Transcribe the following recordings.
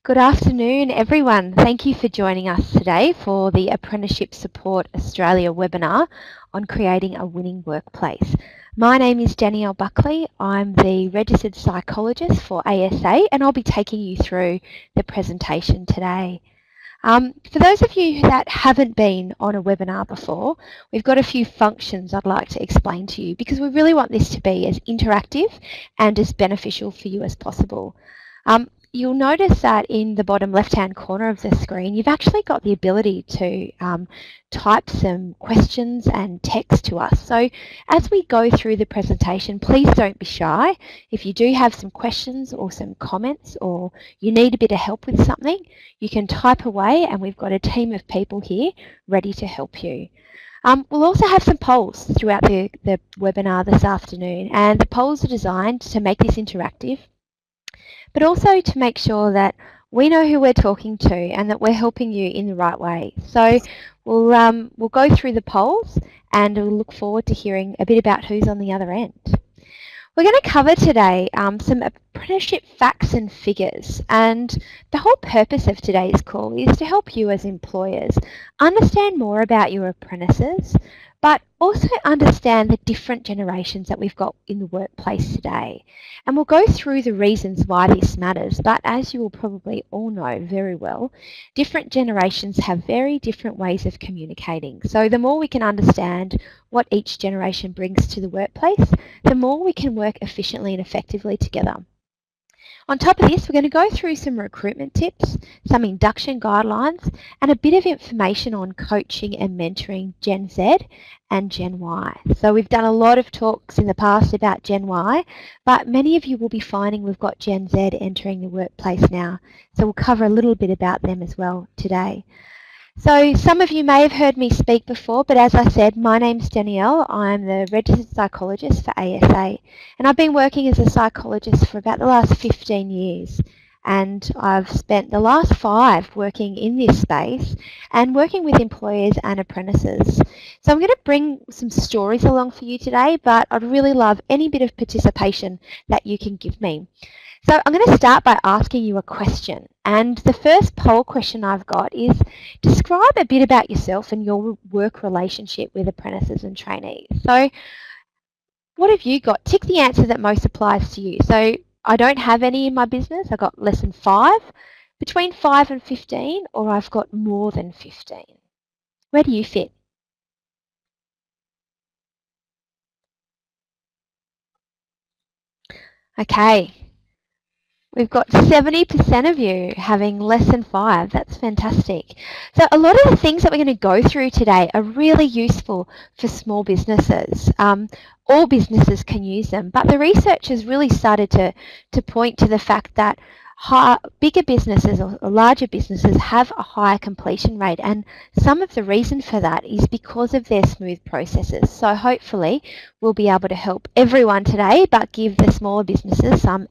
Good afternoon, everyone. Thank you for joining us today for the Apprenticeship Support Australia webinar on creating a winning workplace. My name is Danielle Buckley. I'm the Registered Psychologist for ASA and I'll be taking you through the presentation today. For those of you that haven't been on a webinar before, we've got a few functions I'd like to explain to you because we really want this to be as interactive and as beneficial for you as possible. You'll notice that in the bottom left-hand corner of the screen, you've actually got the ability to type some questions and text to us. So as we go through the presentation, please don't be shy. If you do have some questions or some comments or you need a bit of help with something, you can type away and we've got a team of people here ready to help you. We'll also have some polls throughout the webinar this afternoon, and the polls are designed to make this interactive, but also to make sure that we know who we're talking to and that we're helping you in the right way. So we'll go through the polls and we'll look forward to hearing a bit about who's on the other end. We're going to cover today some apprenticeship facts and figures, and the whole purpose of today's call is to help you as employers understand more about your apprentices, but also understand the different generations that we've got in the workplace today. And we'll go through the reasons why this matters, but as you will probably all know very well, different generations have very different ways of communicating. So the more we can understand what each generation brings to the workplace, the more we can work efficiently and effectively together. On top of this, we're going to go through some recruitment tips, some induction guidelines, and a bit of information on coaching and mentoring Gen Z and Gen Y. So we've done a lot of talks in the past about Gen Y, but many of you will be finding we've got Gen Z entering the workplace now. So we'll cover a little bit about them as well today. So some of you may have heard me speak before, but as I said, my name's Danielle. I'm the Registered Psychologist for ASA, and I've been working as a psychologist for about the last 15 years. And I've spent the last 5 working in this space and working with employers and apprentices. So I'm going to bring some stories along for you today, but I'd really love any bit of participation that you can give me. So I'm going to start by asking you a question, and the first poll question I've got is describe a bit about yourself and your work relationship with apprentices and trainees. So what have you got? Tick the answer that most applies to you. So I don't have any in my business. I've got less than 5, between 5 and 15, or I've got more than 15. Where do you fit? Okay. We've got 70% of you having less than 5. That's fantastic. So a lot of the things that we're going to go through today are really useful for small businesses. All businesses can use them, but the research has really started to point to the fact that bigger businesses or larger businesses have a higher completion rate, and some of the reason for that is because of their smooth processes. So hopefully we'll be able to help everyone today, but give the smaller businesses some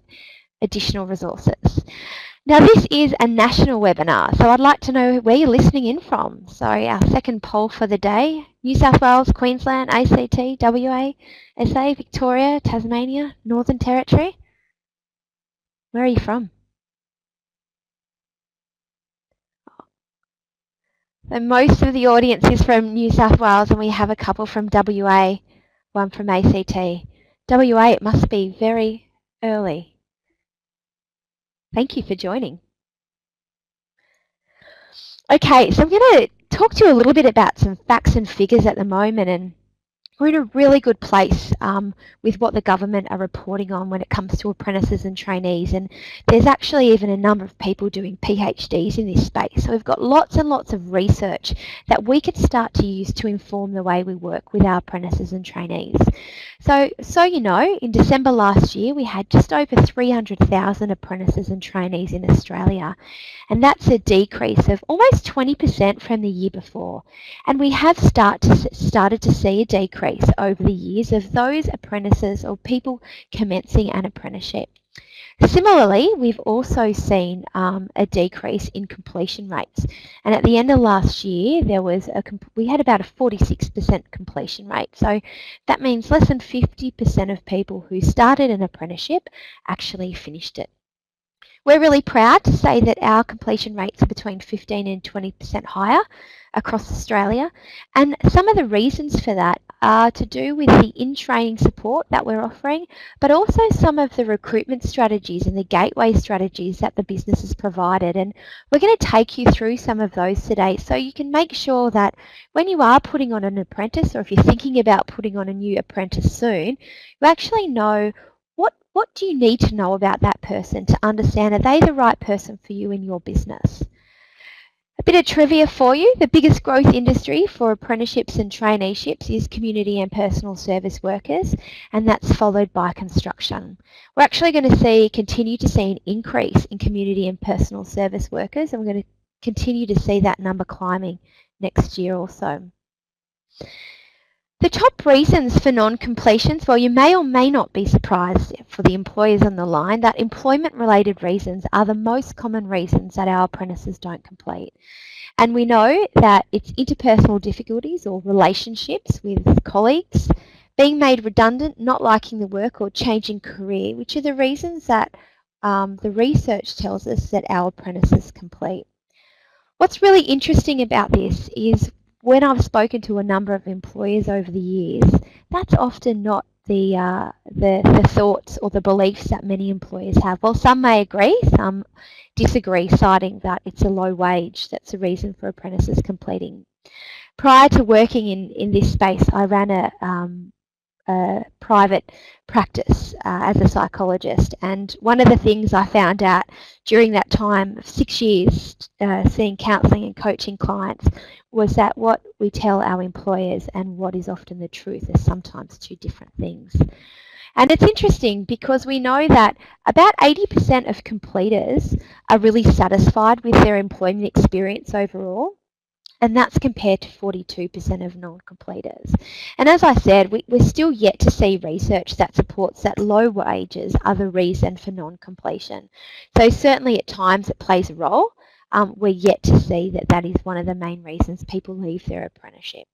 additional resources. Now this is a national webinar, so I'd like to know where you're listening in from. So our second poll for the day, New South Wales, Queensland, ACT, WA, SA, Victoria, Tasmania, Northern Territory. Where are you from? So most of the audience is from New South Wales and we have a couple from WA, one from ACT. WA, it must be very early. Thank you for joining. Okay, so I'm going to talk to you a little bit about some facts and figures at the moment, and we're in a really good place with what the government are reporting on when it comes to apprentices and trainees, and there's actually even a number of people doing PhDs in this space. So we've got lots and lots of research that we could start to use to inform the way we work with our apprentices and trainees. So you know, in December last year we had just over 300,000 apprentices and trainees in Australia, and that's a decrease of almost 20% from the year before. And we have started to see a decrease over the years of those apprentices or people commencing an apprenticeship. Similarly, we've also seen a decrease in completion rates, and at the end of last year we had about a 46% completion rate. So that means less than 50% of people who started an apprenticeship actually finished it. We're really proud to say that our completion rates are between 15 and 20% higher across Australia, and some of the reasons for that are to do with the in-training support that we're offering, but also some of the recruitment strategies and the gateway strategies that the business has provided. And we're going to take you through some of those today so you can make sure that when you are putting on an apprentice, or if you're thinking about putting on a new apprentice soon, you actually know what do you need to know about that person to understand, are they the right person for you in your business? A bit of trivia for you. The biggest growth industry for apprenticeships and traineeships is community and personal service workers, and that's followed by construction. We're actually going to continue to see an increase in community and personal service workers, and we're going to continue to see that number climbing next year or so. The top reasons for non-completions, well, you may or may not be surprised for the employers on the line that employment-related reasons are the most common reasons that our apprentices don't complete. And we know that it's interpersonal difficulties or relationships with colleagues, being made redundant, not liking the work, or changing career, which are the reasons that the research tells us that our apprentices complete. What's really interesting about this is when I've spoken to a number of employers over the years, that's often not the thoughts or the beliefs that many employers have. Well, some may agree, some disagree, citing that it's a low wage that's a reason for apprentices completing. Prior to working in this space, I ran a private practice as a psychologist, and one of the things I found out during that time of 6 years seeing counselling and coaching clients was that what we tell our employers and what is often the truth are sometimes two different things. And it's interesting because we know that about 80% of completers are really satisfied with their employment experience overall, and that's compared to 42% of non-completers. And as I said, we're still yet to see research that supports that low wages are the reason for non-completion. So certainly at times it plays a role. We're yet to see that that is one of the main reasons people leave their apprenticeship.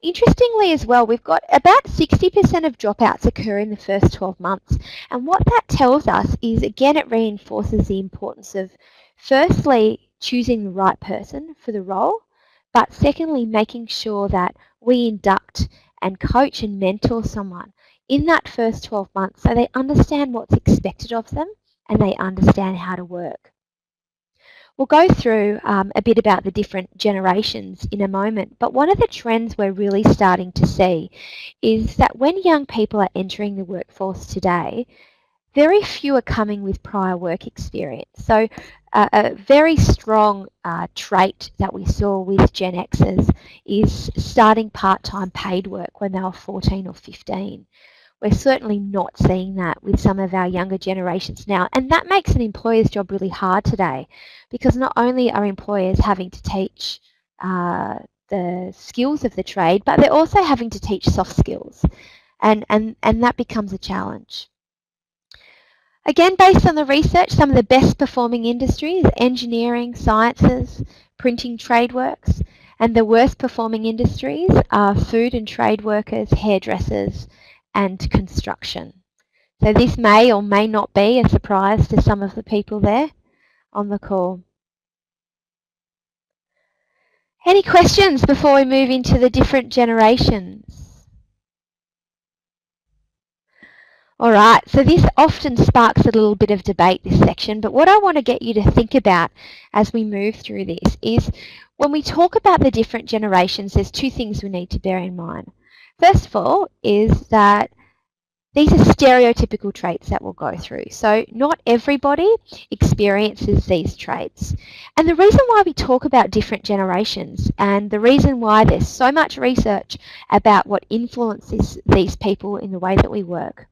Interestingly as well, we've got about 60% of dropouts occur in the first 12 months. And what that tells us is, again, it reinforces the importance of, firstly, choosing the right person for the role, but secondly, making sure that we induct and coach and mentor someone in that first 12 months so they understand what's expected of them and they understand how to work. We'll go through a bit about the different generations in a moment, but one of the trends we're really starting to see is that when young people are entering the workforce today, very few are coming with prior work experience. So a very strong trait that we saw with Gen Xers is starting part-time paid work when they were 14 or 15. We're certainly not seeing that with some of our younger generations now, and that makes an employer's job really hard today, because not only are employers having to teach the skills of the trade, but they're also having to teach soft skills, and that becomes a challenge. Again, based on the research, some of the best performing industries, engineering, sciences, printing, trade works, and the worst performing industries are food and trade workers, hairdressers, and construction. So this may or may not be a surprise to some of the people there on the call. Any questions before we move into the different generations? All right, so this often sparks a little bit of debate, this section, but what I want to get you to think about as we move through this is when we talk about the different generations, there's two things we need to bear in mind. First of all is that these are stereotypical traits that we'll go through. So not everybody experiences these traits. And the reason why we talk about different generations and the reason why there's so much research about what influences these people in the way that we work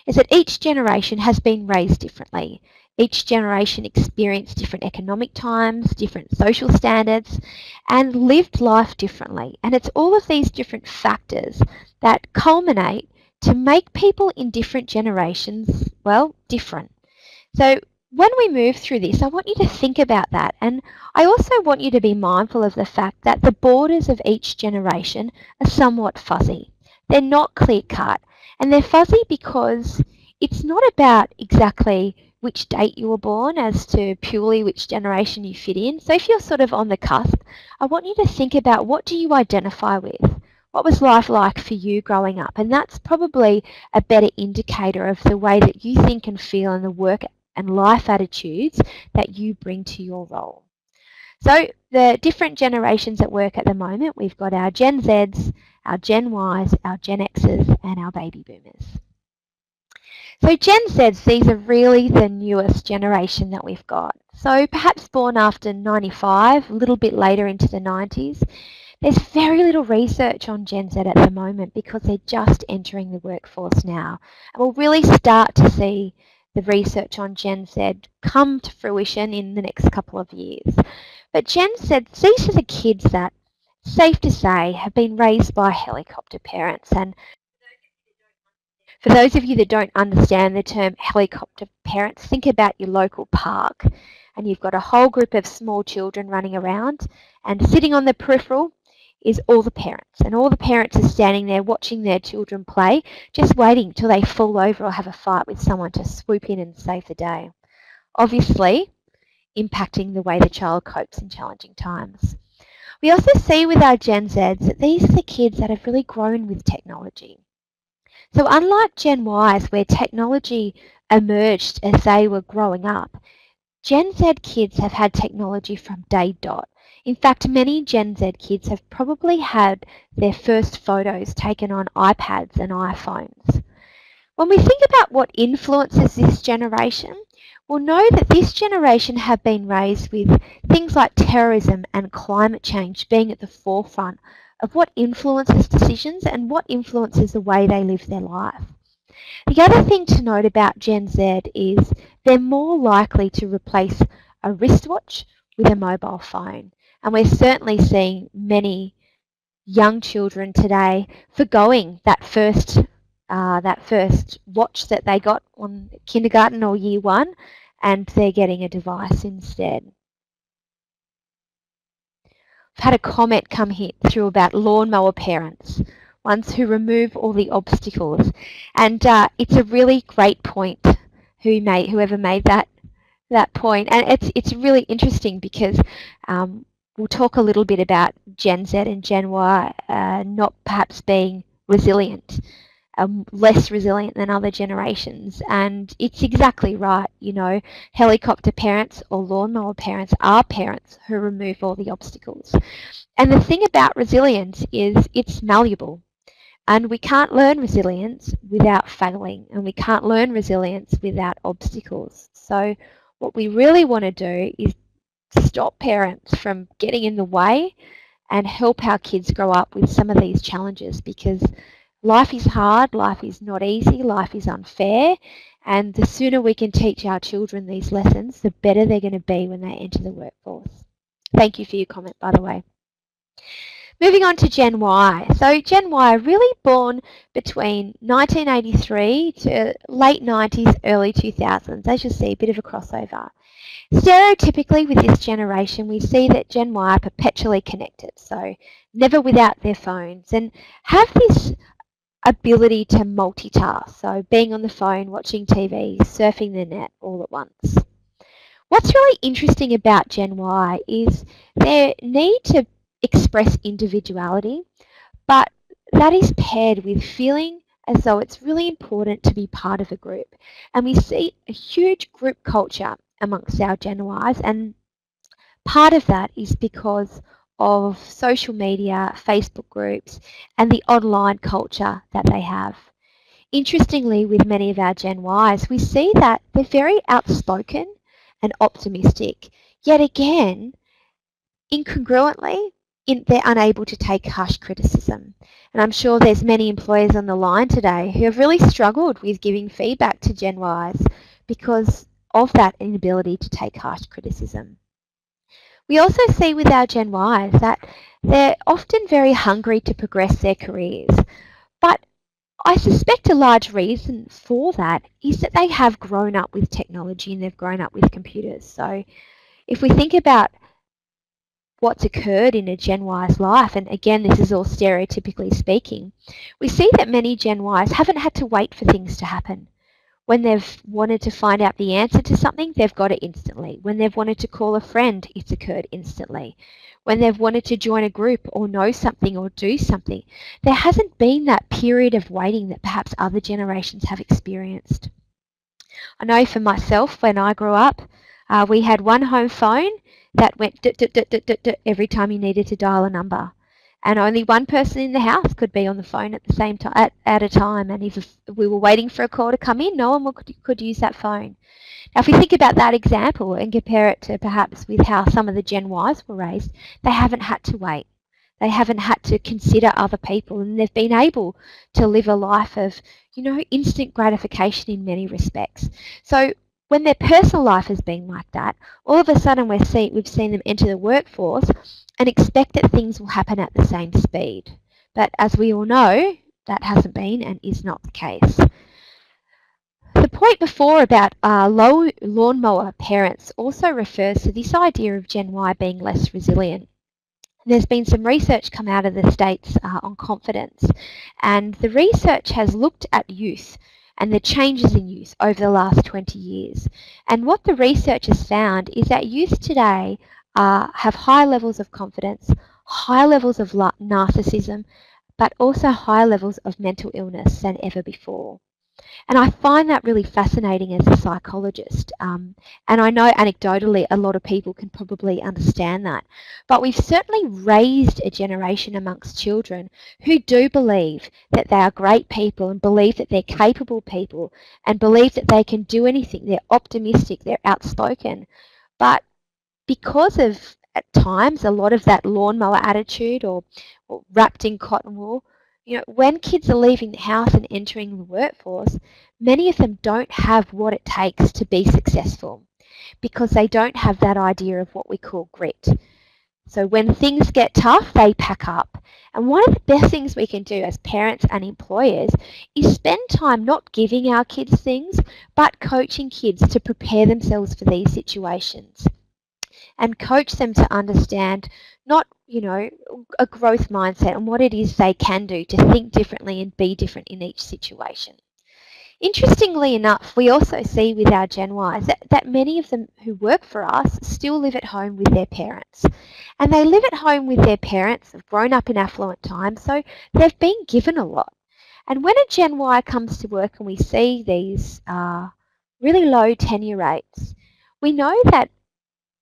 is that each generation has been raised differently. Each generation experienced different economic times, different social standards, and lived life differently. And it's all of these different factors that culminate to make people in different generations, well, different. So when we move through this, I want you to think about that. And I also want you to be mindful of the fact that the borders of each generation are somewhat fuzzy. They're not clear-cut. And they're fuzzy because it's not about exactly which date you were born as to purely which generation you fit in. So if you're sort of on the cusp, I want you to think about, what do you identify with? What was life like for you growing up? And that's probably a better indicator of the way that you think and feel and the work and life attitudes that you bring to your role. So the different generations at work at the moment, we've got our Gen Zs, our Gen Ys, our Gen Xs, and our baby boomers. So Gen Zs, these are really the newest generation that we've got. So perhaps born after 95, a little bit later into the 90s. There's very little research on Gen Z at the moment because they're just entering the workforce now. And we'll really start to see the research on Gen Z come to fruition in the next couple of years. But Gen Z, these are the kids that, safe to say, have been raised by helicopter parents. And for those of you that don't understand the term helicopter parents, think about your local park and you've got a whole group of small children running around, and sitting on the peripheral is all the parents. And all the parents are standing there watching their children play, just waiting till they fall over or have a fight with someone to swoop in and save the day. Obviously, impacting the way the child copes in challenging times. We also see with our Gen Zs that these are the kids that have really grown with technology. So unlike Gen Ys, where technology emerged as they were growing up, Gen Z kids have had technology from day dot. In fact, many Gen Z kids have probably had their first photos taken on iPads and iPhones. When we think about what influences this generation, we'll know that this generation have been raised with things like terrorism and climate change being at the forefront of what influences decisions and what influences the way they live their life. The other thing to note about Gen Z is they're more likely to replace a wristwatch with a mobile phone. And we're certainly seeing many young children today forgoing that first watch that they got on kindergarten or year one, and they're getting a device instead. I've had a comment come through about lawnmower parents, ones who remove all the obstacles. And it's a really great point, whoever made that point. And it's really interesting because we'll talk a little bit about Gen Z and Gen Y not perhaps being resilient, less resilient than other generations. And it's exactly right, you know, helicopter parents or lawnmower parents are parents who remove all the obstacles. And the thing about resilience is it's malleable. And we can't learn resilience without failing, and we can't learn resilience without obstacles. So what we really want to do is stop parents from getting in the way and help our kids grow up with some of these challenges, because life is hard, life is not easy, life is unfair, and the sooner we can teach our children these lessons, the better they're going to be when they enter the workforce. Thank you for your comment, by the way. Moving on to Gen Y. So Gen Y are really born between 1983 to late 90s, early 2000s. As you'll see, a bit of a crossover. Stereotypically with this generation, we see that Gen Y are perpetually connected, so never without their phones, and have this ability to multitask, so being on the phone, watching TV, surfing the net all at once. What's really interesting about Gen Y is their need to express individuality, but that is paired with feeling as though it's really important to be part of a group. And we see a huge group culture amongst our Gen Ys, and part of that is because of social media, Facebook groups, and the online culture that they have. Interestingly, with many of our Gen Ys, we see that they're very outspoken and optimistic, yet again, incongruently, they're unable to take harsh criticism. And I'm sure there's many employers on the line today who have really struggled with giving feedback to Gen Ys because of that inability to take harsh criticism. We also see with our Gen Ys that they're often very hungry to progress their careers, but I suspect a large reason for that is that they have grown up with technology and they've grown up with computers. So if we think about what's occurred in a Gen Y's life, and again this is all stereotypically speaking, we see that many Gen Ys haven't had to wait for things to happen. When they've wanted to find out the answer to something, they've got it instantly. When they've wanted to call a friend, it's occurred instantly. When they've wanted to join a group or know something or do something, there hasn't been that period of waiting that perhaps other generations have experienced. I know for myself, when I grew up, we had one home phone that went every time you needed to dial a number. And only one person in the house could be on the phone at the same time at a time. And if we were waiting for a call to come in, no one could use that phone. Now, if we think about that example and compare it to perhaps with how some of the Gen Ys were raised, they haven't had to wait. They haven't had to consider other people, and they've been able to live a life of, instant gratification in many respects. So when their personal life has been like that, all of a sudden we've seen them enter the workforce and expect that things will happen at the same speed. But as we all know, that hasn't been and is not the case. The point before about low lawnmower parents also refers to this idea of Gen Y being less resilient. There's been some research come out of the States on confidence, and the research has looked at youth and the changes in youth over the last 20 years. And what the research has found is that youth today have high levels of confidence, high levels of narcissism, but also high levels of mental illness than ever before. And I find that really fascinating as a psychologist. And I know anecdotally a lot of people can probably understand that. But we've certainly raised a generation amongst children who do believe that they are great people and believe that they're capable people and believe that they can do anything. They're optimistic, they're outspoken. But because of, at times, a lot of that lawnmower attitude or wrapped in cotton wool, when kids are leaving the house and entering the workforce, many of them don't have what it takes to be successful because they don't have that idea of what we call grit. So when things get tough, they pack up. And one of the best things we can do as parents and employers is spend time not giving our kids things, but coaching kids to prepare themselves for these situations and coach them to understand not, a growth mindset and what it is they can do to think differently and be different in each situation. Interestingly enough, we also see with our Gen Ys that many of them who work for us still live at home with their parents. And they live at home with their parents, have grown up in affluent times, so they've been given a lot. And when a Gen Y comes to work and we see these really low tenure rates, we know that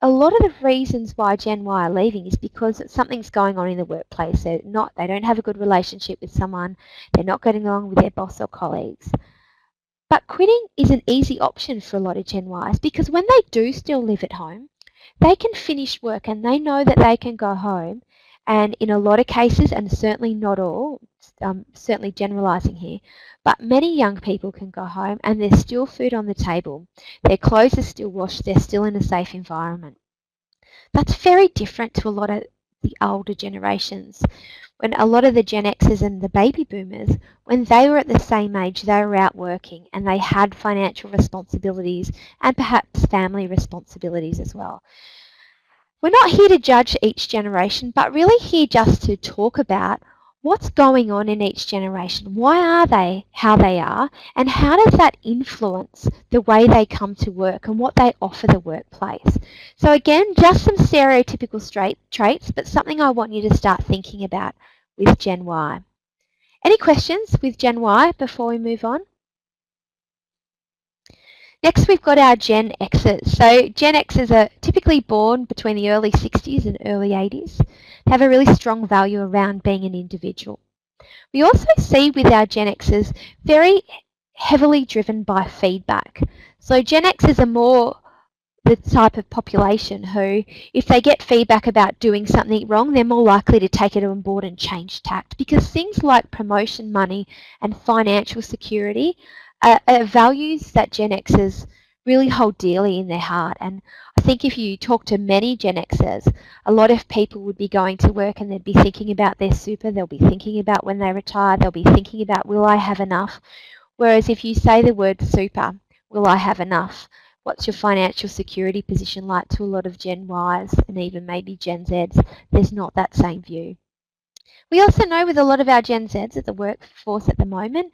a lot of the reasons why Gen Y are leaving is because something's going on in the workplace. They don't have a good relationship with someone, they're not getting along with their boss or colleagues. But quitting is an easy option for a lot of Gen Ys because when they do still live at home, they can finish work and they know that they can go home, and in a lot of cases, and certainly not all, certainly generalising here, but many young people can go home and there's still food on the table, their clothes are still washed, they're still in a safe environment. That's very different to a lot of the older generations. When a lot of the Gen Xers and the baby boomers, when they were at the same age, they were out working and they had financial responsibilities and perhaps family responsibilities as well. We're not here to judge each generation, but really here just to talk about what's going on in each generation. Why are they how they are? And how does that influence the way they come to work and what they offer the workplace? So again, just some stereotypical traits, but something I want you to start thinking about with Gen Y. Any questions with Gen Y before we move on? Next, we've got our Gen Xers. So Gen Xers are typically born between the early 60s and early 80s. They have a really strong value around being an individual. We also see with our Gen Xers very heavily driven by feedback. So Gen Xers are more the type of population who, if they get feedback about doing something wrong, they're more likely to take it on board and change tact, because things like promotion money and financial security are values that Gen Xers really hold dearly in their heart. And I think if you talk to many Gen Xers, a lot of people would be going to work and they'd be thinking about their super, they'll be thinking about when they retire, they'll be thinking about, will I have enough? Whereas if you say the word super, will I have enough? What's your financial security position like, to a lot of Gen Ys and even maybe Gen Zs? There's not that same view. We also know with a lot of our Gen Zs at the workforce at the moment,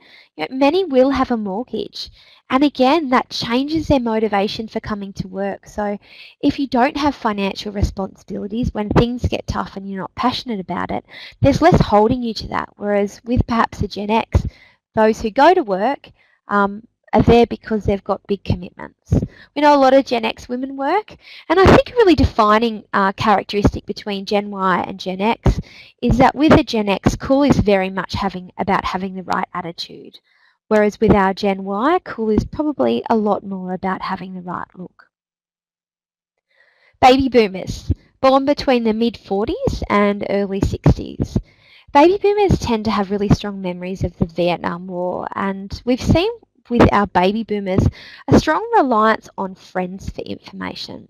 many will have a mortgage. And again, that changes their motivation for coming to work. So if you don't have financial responsibilities, when things get tough and you're not passionate about it, there's less holding you to that. Whereas with perhaps a Gen X, those who go to work are there because they've got big commitments. We know a lot of Gen X women work, and I think a really defining characteristic between Gen Y and Gen X is that with a Gen X, cool is very much about having the right attitude, whereas with our Gen Y, cool is probably a lot more about having the right look. Baby boomers, born between the mid-40s and early 60s. Baby boomers tend to have really strong memories of the Vietnam War, and we've seen with our baby boomers a strong reliance on friends for information.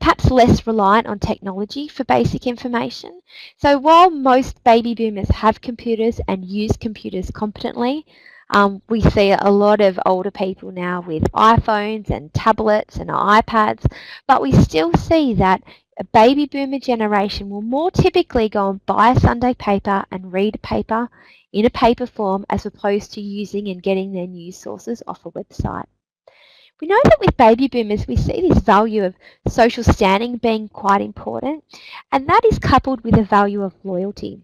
Perhaps less reliant on technology for basic information. So while most baby boomers have computers and use computers competently, we see a lot of older people now with iPhones and tablets and iPads, but we still see that a baby boomer generation will more typically go and buy a Sunday paper and read a paper in a paper form as opposed to using and getting their news sources off a website. We know that with baby boomers, we see this value of social standing being quite important, and that is coupled with a value of loyalty.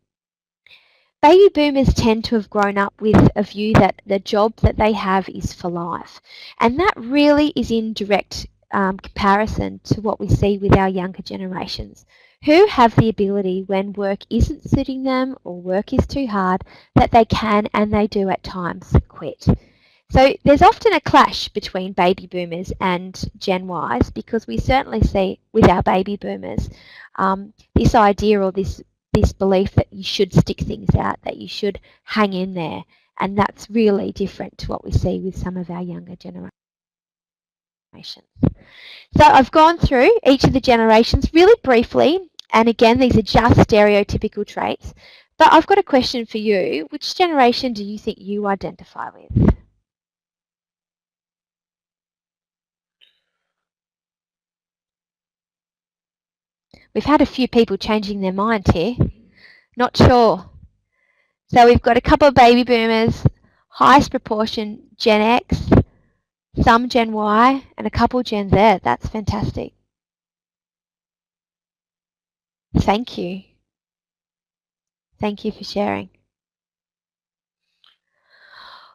Baby boomers tend to have grown up with a view that the job that they have is for life, and that really is in direct comparison to what we see with our younger generations, who have the ability when work isn't suiting them or work is too hard, that they can and they do at times quit. So there's often a clash between baby boomers and Gen Ys, because we certainly see with our baby boomers this idea or this belief that you should stick things out, that you should hang in there, and that's really different to what we see with some of our younger generations. So I've gone through each of the generations really briefly, and again these are just stereotypical traits, but I've got a question for you. Which generation do you think you identify with? We've had a few people changing their mind here. Not sure. So we've got a couple of baby boomers, highest proportion Gen X, some Gen Y, and a couple Gen Z. That's fantastic. Thank you. Thank you for sharing.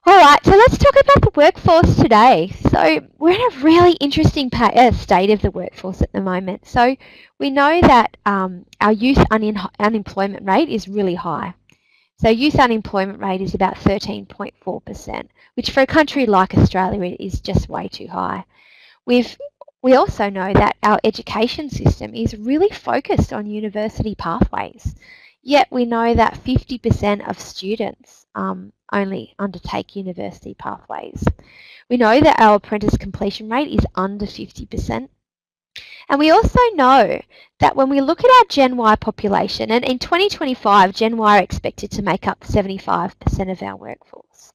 All right, so let's talk about the workforce today. So we're in a really interesting state of the workforce at the moment. So we know that our youth unemployment rate is really high. So youth unemployment rate is about 13.4%, which for a country like Australia is just way too high. We also know that our education system is really focused on university pathways. Yet we know that 50% of students only undertake university pathways. We know that our apprentice completion rate is under 50%. And we also know that when we look at our Gen Y population, and in 2025, Gen Y are expected to make up 75% of our workforce.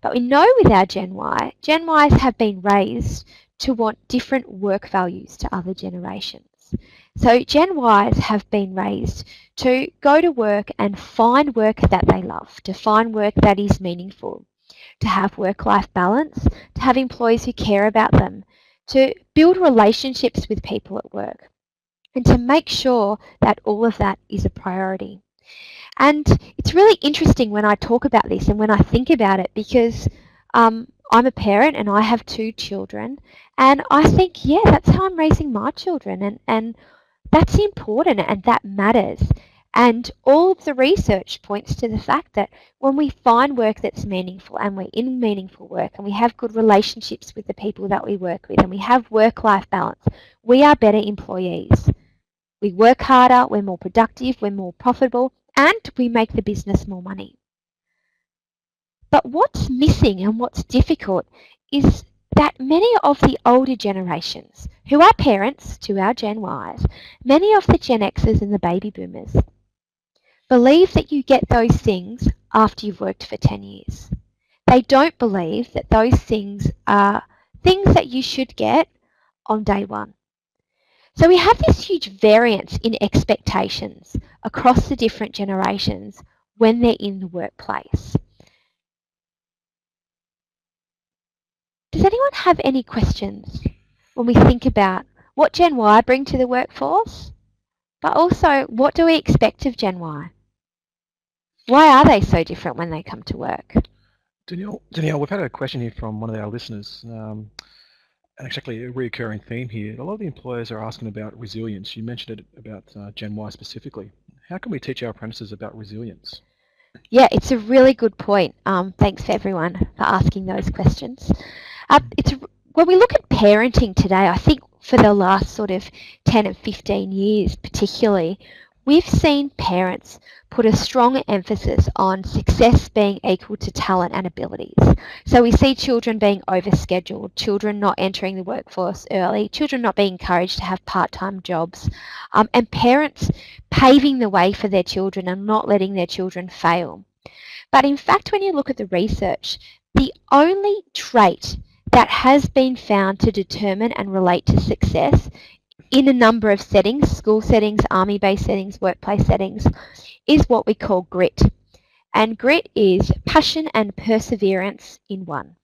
But we know with our Gen Ys have been raised to want different work values to other generations. So Gen Ys have been raised to go to work and find work that they love, to find work that is meaningful, to have work-life balance, to have employees who care about them, to build relationships with people at work, and to make sure that all of that is a priority. And it's really interesting when I talk about this and when I think about it, because I'm a parent and I have 2 children, and I think, yeah, that's how I'm raising my children, and that's important and that matters. And all of the research points to the fact that when we find work that's meaningful and we're in meaningful work and we have good relationships with the people that we work with and we have work-life balance, we are better employees. We work harder, we're more productive, we're more profitable, and we make the business more money. But what's missing and what's difficult is that many of the older generations, who are parents to our Gen Ys, many of the Gen Xers and the baby boomers, believe that you get those things after you've worked for 10 years. They don't believe that those things are things that you should get on day one. So we have this huge variance in expectations across the different generations when they're in the workplace. Does anyone have any questions when we think about what Gen Y bring to the workforce, but also what do we expect of Gen Y? Why are they so different when they come to work? Danielle, we've had a question here from one of our listeners, and actually a recurring theme here. A lot of the employers are asking about resilience. You mentioned it about Gen Y specifically. How can we teach our apprentices about resilience? Yeah, it's a really good point. Thanks for everyone for asking those questions. When we look at parenting today, I think for the last sort of 10 and 15 years particularly, we've seen parents put a strong emphasis on success being equal to talent and abilities. So we see children being overscheduled, children not entering the workforce early, children not being encouraged to have part-time jobs, and parents paving the way for their children and not letting their children fail. But in fact, when you look at the research, the only trait that has been found to determine and relate to success in a number of settings, school settings, army-based settings, workplace settings, is what we call grit. And grit is passion and perseverance in one.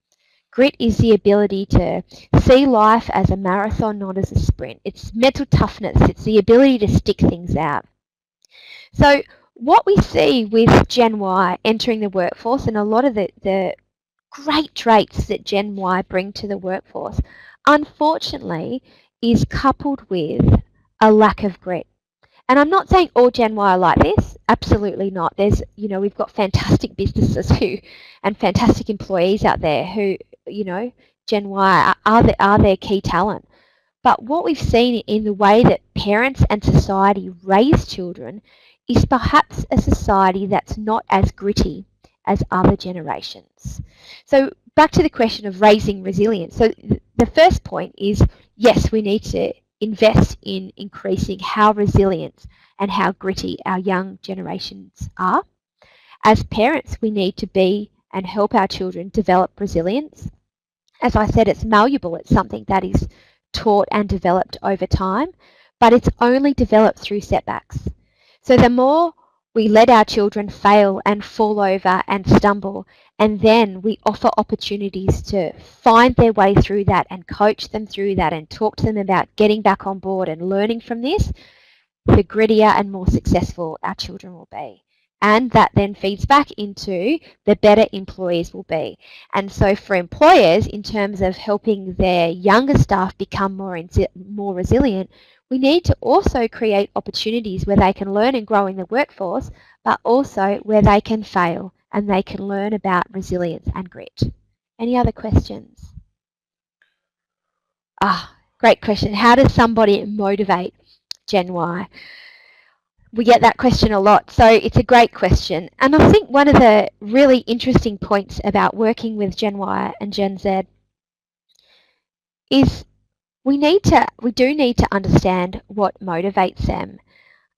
Grit is the ability to see life as a marathon, not as a sprint. It's mental toughness. It's the ability to stick things out. So what we see with Gen Y entering the workforce, and a lot of the great traits that Gen Y bring to the workforce, unfortunately, is coupled with a lack of grit. And I'm not saying all Gen Y are like this. Absolutely not. We've got fantastic businesses and fantastic employees out there who, Gen Y are their key talent. But what we've seen in the way that parents and society raise children is perhaps a society that's not as gritty as other generations. So back to the question of raising resilience. So the first point is, yes, we need to invest in increasing how resilient and how gritty our young generations are. As parents, we need to be and help our children develop resilience. As I said, it's malleable. It's something that is taught and developed over time, but it's only developed through setbacks. So the more we let our children fail and fall over and stumble, and then we offer opportunities to find their way through that and coach them through that and talk to them about getting back on board and learning from this, the grittier and more successful our children will be. And that then feeds back into the better employees will be. And so for employers, in terms of helping their younger staff become more resilient, we need to also create opportunities where they can learn and grow in the workforce, but also where they can fail and they can learn about resilience and grit. Any other questions? Great question. How does somebody motivate Gen Y? We get that question a lot, so it's a great question. And I think one of the really interesting points about working with Gen Y and Gen Z is we do need to understand what motivates them.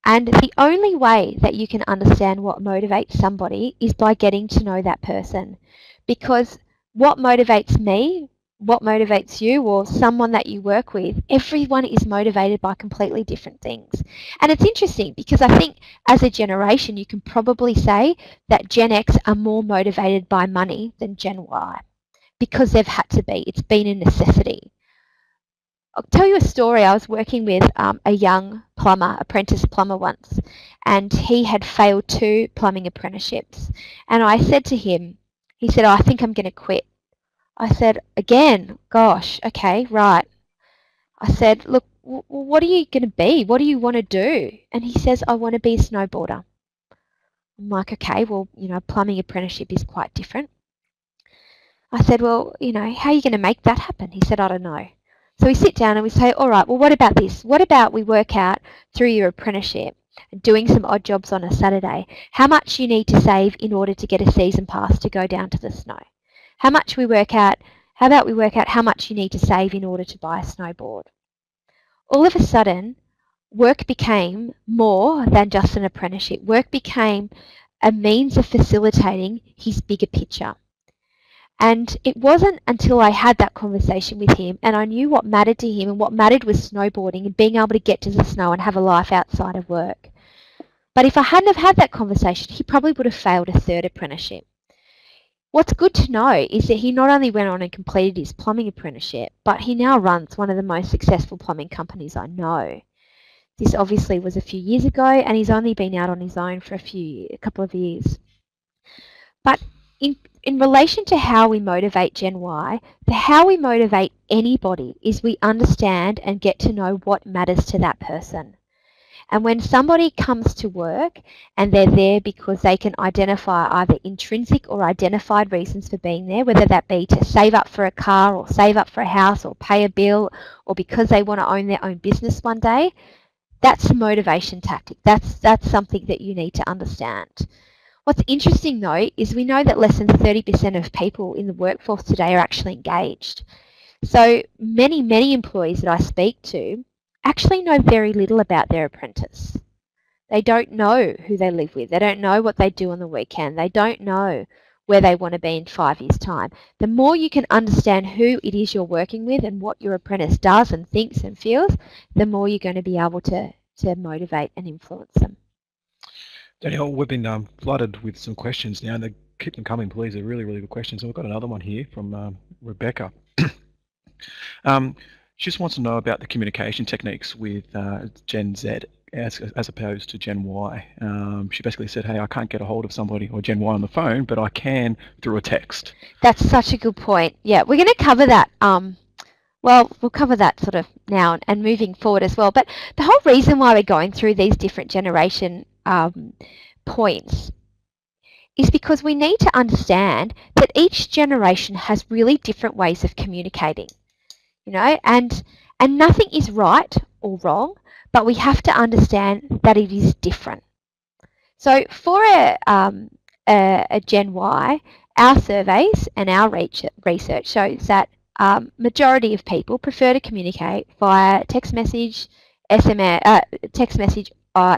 And the only way that you can understand what motivates somebody is by getting to know that person. Because what motivates me, what motivates you, or someone that you work with, everyone is motivated by completely different things. And it's interesting because I think as a generation you can probably say that Gen X are more motivated by money than Gen Y because they've had to be. It's been a necessity. I'll tell you a story. I was working with a young plumber, apprentice plumber once, and he had failed 2 plumbing apprenticeships. And I said to him, he said, I think I'm going to quit. I said, again, gosh, okay, right. I said, look, what are you going to be? What do you want to do? And he says, I want to be a snowboarder. I'm like, okay, well, plumbing apprenticeship is quite different. I said, well, how are you going to make that happen? He said, I don't know. So we sit down and we say, all right, well, what about this? What about we work out through your apprenticeship, doing some odd jobs on a Saturday, how much you need to save in order to get a season pass to go down to the snow? How about we work out how much you need to save in order to buy a snowboard? All of a sudden, work became more than just an apprenticeship. Work became a means of facilitating his bigger picture. And it wasn't until I had that conversation with him and I knew what mattered to him, and what mattered was snowboarding and being able to get to the snow and have a life outside of work, But if I hadn't have had that conversation, he probably would have failed a third apprenticeship. What's good to know is that he not only went on and completed his plumbing apprenticeship, but he now runs one of the most successful plumbing companies I know. This obviously was a few years ago, and he's only been out on his own for a couple of years. But in relation to how we motivate Gen Y, how we motivate anybody is we understand and get to know what matters to that person. And when somebody comes to work and they're there because they can identify either intrinsic or identified reasons for being there, whether that be to save up for a car or save up for a house or pay a bill or because they want to own their own business one day, that's a motivation tactic. That's something that you need to understand. What's interesting though is we know that less than 30% of people in the workforce today are actually engaged. So many employees that I speak to actually know very little about their apprentice. They don't know who they live with. They don't know what they do on the weekend. They don't know where they want to be in 5 years' time. The more you can understand who it is you're working with and what your apprentice does and thinks and feels, the more you're going to be able to motivate and influence them. Danielle, we've been flooded with some questions now, and they keep them coming, please. They're really, really good questions. And we've got another one here from Rebecca. She just wants to know about the communication techniques with Gen Z as opposed to Gen Y. She basically said, hey, I can't get a hold of somebody or Gen Y on the phone, but I can through a text. That's such a good point. Yeah, we're going to cover that. Well, we'll cover that sort of now and moving forward as well. But the whole reason why we're going through these different generation points is because we need to understand that each generation has really different ways of communicating. You know, and nothing is right or wrong, but we have to understand that it is different. So for a Gen Y, our surveys and our research shows that majority of people prefer to communicate via text message,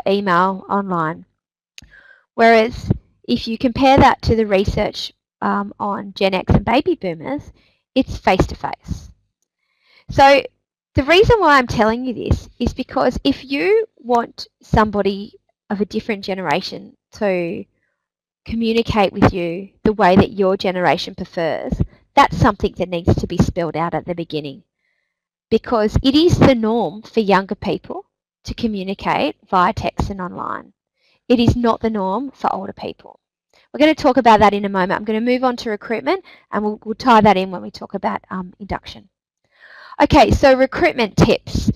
email, online. Whereas if you compare that to the research on Gen X and baby boomers, it's face-to-face. So the reason why I'm telling you this is because if you want somebody of a different generation to communicate with you the way that your generation prefers, that's something that needs to be spelled out at the beginning. Because it is the norm for younger people to communicate via text and online. It is not the norm for older people. We're going to talk about that in a moment. I'm going to move on to recruitment, and we'll tie that in when we talk about induction. Okay, so recruitment tips.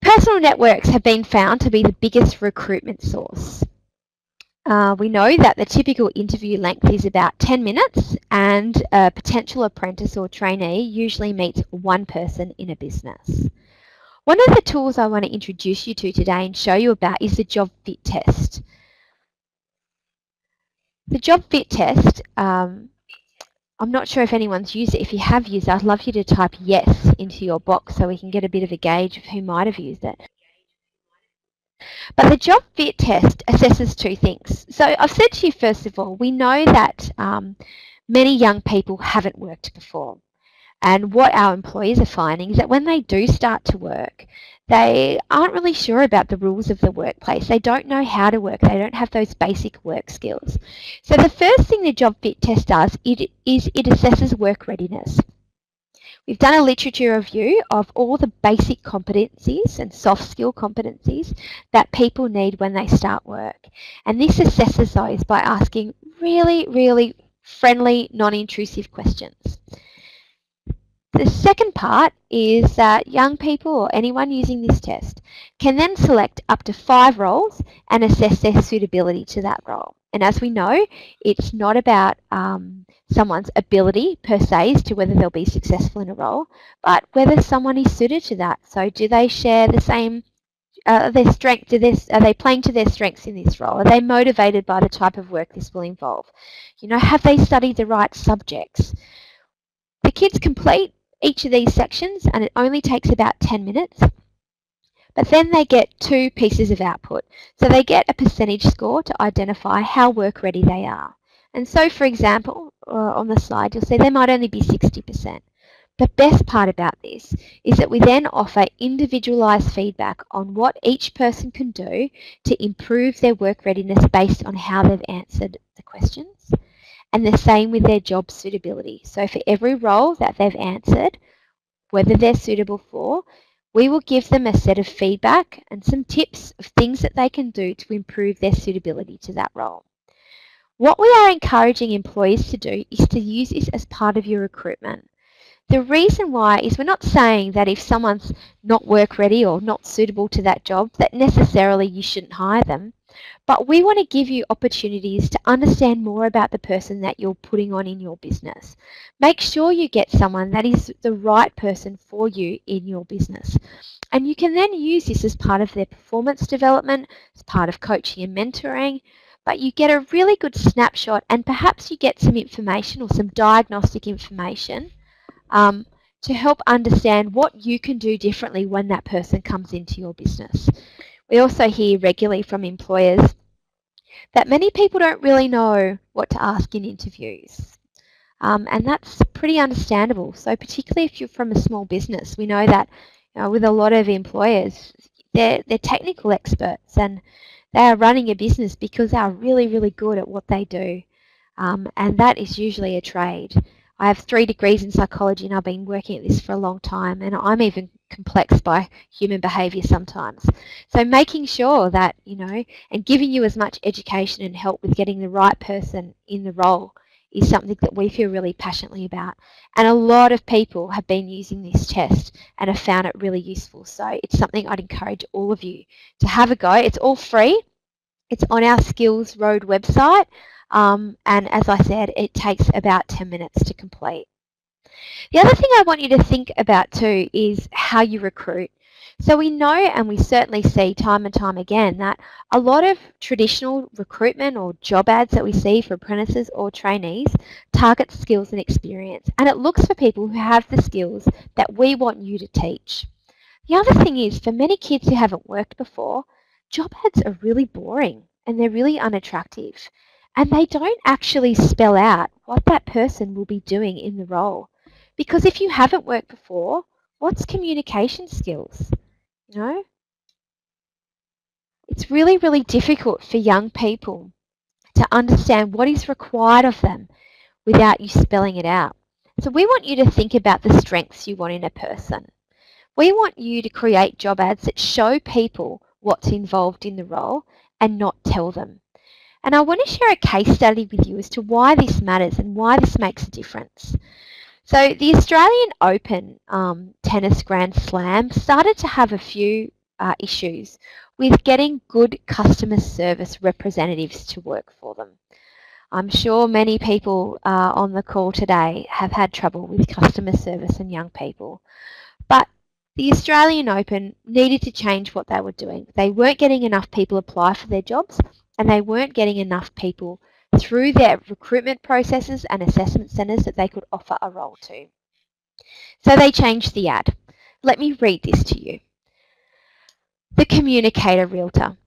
Personal networks have been found to be the biggest recruitment source. We know that the typical interview length is about 10 minutes, and a potential apprentice or trainee usually meets one person in a business. One of the tools I want to introduce you to today and show you about is the job fit test. The job fit test, I'm not sure if anyone's used it. If you have used it, I'd love you to type yes into your box so we can get a bit of a gauge of who might have used it. But the job fit test assesses two things. So I've said to you, first of all, we know that many young people haven't worked before. And what our employers are finding is that when they do start to work, they aren't really sure about the rules of the workplace. They don't know how to work. They don't have those basic work skills. So the first thing the job fit test does is it assesses work readiness. We've done a literature review of all the basic competencies and soft skill competencies that people need when they start work. And this assesses those by asking really, really friendly, non-intrusive questions. The second part is that young people or anyone using this test can then select up to 5 roles and assess their suitability to that role. And as we know, it's not about someone's ability per se as to whether they'll be successful in a role, but whether someone is suited to that. So do they share the same their strength? Are they playing to their strengths in this role? Are they motivated by the type of work this will involve? You know, have they studied the right subjects? The kids complete each of these sections and it only takes about 10 minutes. But then they get 2 pieces of output. So they get a percentage score to identify how work ready they are. And so, for example, on the slide, you'll see they might only be 60%. The best part about this is that we then offer individualised feedback on what each person can do to improve their work readiness based on how they've answered the questions, and the same with their job suitability. So for every role that they've answered, whether they're suitable for, we will give them a set of feedback and some tips of things that they can do to improve their suitability to that role. What we are encouraging employees to do is to use this as part of your recruitment. The reason why is we're not saying that if someone's not work ready or not suitable to that job that necessarily you shouldn't hire them, but we want to give you opportunities to understand more about the person that you're putting on in your business. Make sure you get someone that is the right person for you in your business. And you can then use this as part of their performance development, as part of coaching and mentoring, but you get a really good snapshot and perhaps you get some information or some diagnostic information to help understand what you can do differently when that person comes into your business. We also hear regularly from employers that many people don't really know what to ask in interviews. And that's pretty understandable. So particularly if you're from a small business, we know that with a lot of employers, they're technical experts and they are running a business because they are really, really good at what they do. And that is usually a trade. I have 3 degrees in psychology and I've been working at this for a long time, and I'm even complexed by human behaviour sometimes. So making sure that, and giving you as much education and help with getting the right person in the role is something that we feel really passionately about. And a lot of people have been using this test and have found it really useful. So it's something I'd encourage all of you to have a go. It's all free. It's on our Skillsroad website. And as I said, it takes about 10 minutes to complete. The other thing I want you to think about too is how you recruit. So we know, and we certainly see time and time again, that a lot of traditional recruitment or job ads that we see for apprentices or trainees target skills and experience, and it looks for people who have the skills that we want you to teach. The other thing is, for many kids who haven't worked before, job ads are really boring and they're really unattractive, and they don't actually spell out what that person will be doing in the role. Because if you haven't worked before, what's communication skills? It's really, really difficult for young people to understand what is required of them without you spelling it out. So we want you to think about the strengths you want in a person. We want you to create job ads that show people what's involved in the role and not tell them. And I want to share a case study with you as to why this matters and why this makes a difference. So the Australian Open Tennis Grand Slam started to have a few issues with getting good customer service representatives to work for them. I'm sure many people on the call today have had trouble with customer service and young people. But the Australian Open needed to change what they were doing. They weren't getting enough people apply for their jobs, and they weren't getting enough people through their recruitment processes and assessment centres that they could offer a role to. So they changed the ad. Let me read this to you. The Communicator Realtor.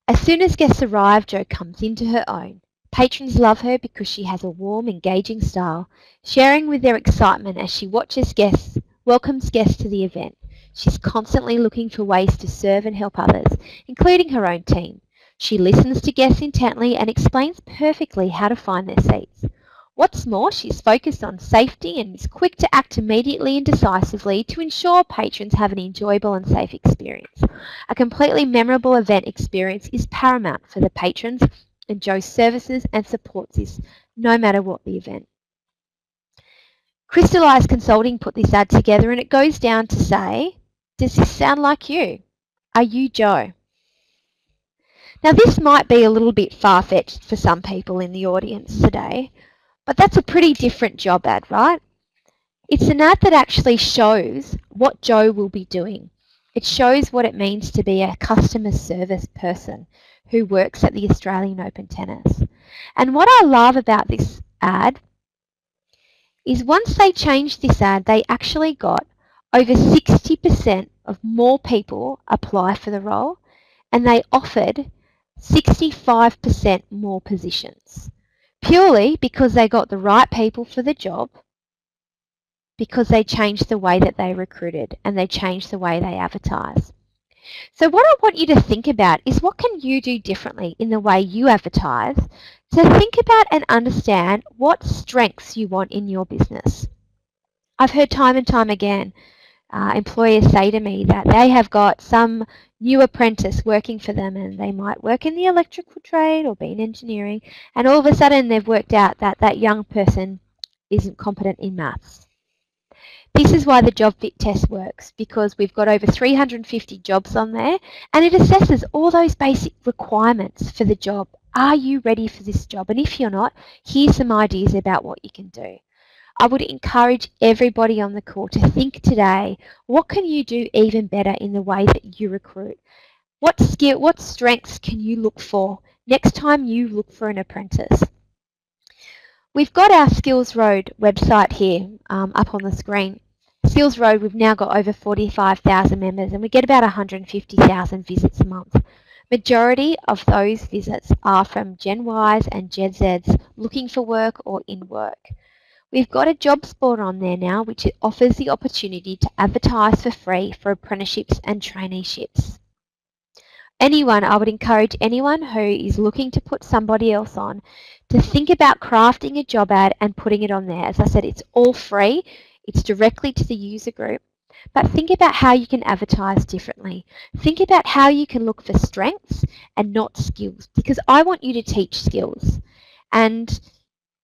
As soon as guests arrive, Jo comes into her own. Patrons love her because she has a warm, engaging style, sharing with their excitement as she welcomes guests to the event. She's constantly looking for ways to serve and help others, including her own team. She listens to guests intently and explains perfectly how to find their seats. What's more, she's focused on safety and is quick to act immediately and decisively to ensure patrons have an enjoyable and safe experience. A completely memorable event experience is paramount for the patrons, and Jo services and supports this no matter what the event. Crystallised Consulting put this ad together, and it goes down to say, does this sound like you? Are you Jo? Now this might be a little bit far-fetched for some people in the audience today, but that's a pretty different job ad, right? It's an ad that actually shows what Jo will be doing. It shows what it means to be a customer service person who works at the Australian Open Tennis. And what I love about this ad is once they changed this ad, they actually got over 60% of more people apply for the role, and they offered 65% more positions, purely because they got the right people for the job, because they changed the way that they recruited and they changed the way they advertise. So what I want you to think about is what can you do differently in the way you advertise to think about and understand what strengths you want in your business. I've heard time and time again employers say to me that they have got some new apprentice working for them and they might work in the electrical trade or be in engineering, and all of a sudden they've worked out that that young person isn't competent in maths. This is why the job fit test works, because we've got over 350 jobs on there and it assesses all those basic requirements for the job. Are you ready for this job? And if you're not, here's some ideas about what you can do. I would encourage everybody on the call to think today, what can you do even better in the way that you recruit? What strengths can you look for next time you look for an apprentice? We've got our Skillsroad website here up on the screen. Skillsroad, we've now got over 45,000 members and we get about 150,000 visits a month. Majority of those visits are from Gen Ys and Gen Zs looking for work or in work. We've got a jobs board on there now which offers the opportunity to advertise for free for apprenticeships and traineeships. I would encourage anyone who is looking to put somebody else on to think about crafting a job ad and putting it on there. As I said, it's all free. It's directly to the user group. But think about how you can advertise differently. Think about how you can look for strengths and not skills, because I want you to teach skills. And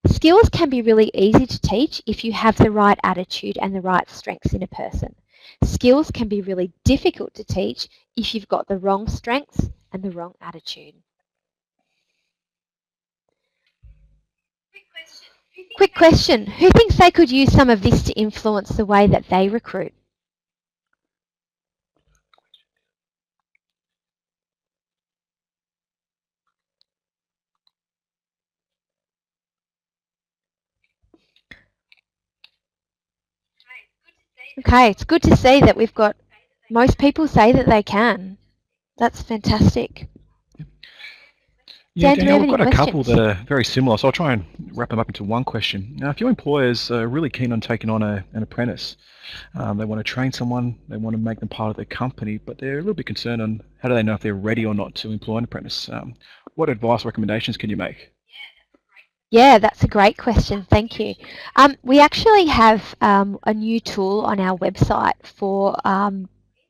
skills can be really easy to teach if you have the right attitude and the right strengths in a person. Skills can be really difficult to teach if you've got the wrong strengths and the wrong attitude. Quick question. Who thinks they could use some of this to influence the way that they recruit? Okay, it's good to see that we've got most people say that they can. That's fantastic. Yeah, Dan, do you have Danielle, we've any got a couple questions? that are very similar, so I'll try and wrap them up into one question. Now, if your employers are really keen on taking on an apprentice, they want to train someone, they want to make them part of their company, but they're a little bit concerned on how do they know if they're ready or not to employ an apprentice. What advice or recommendations can you make? Yeah, that's a great question. Thank you. We actually have a new tool on our website for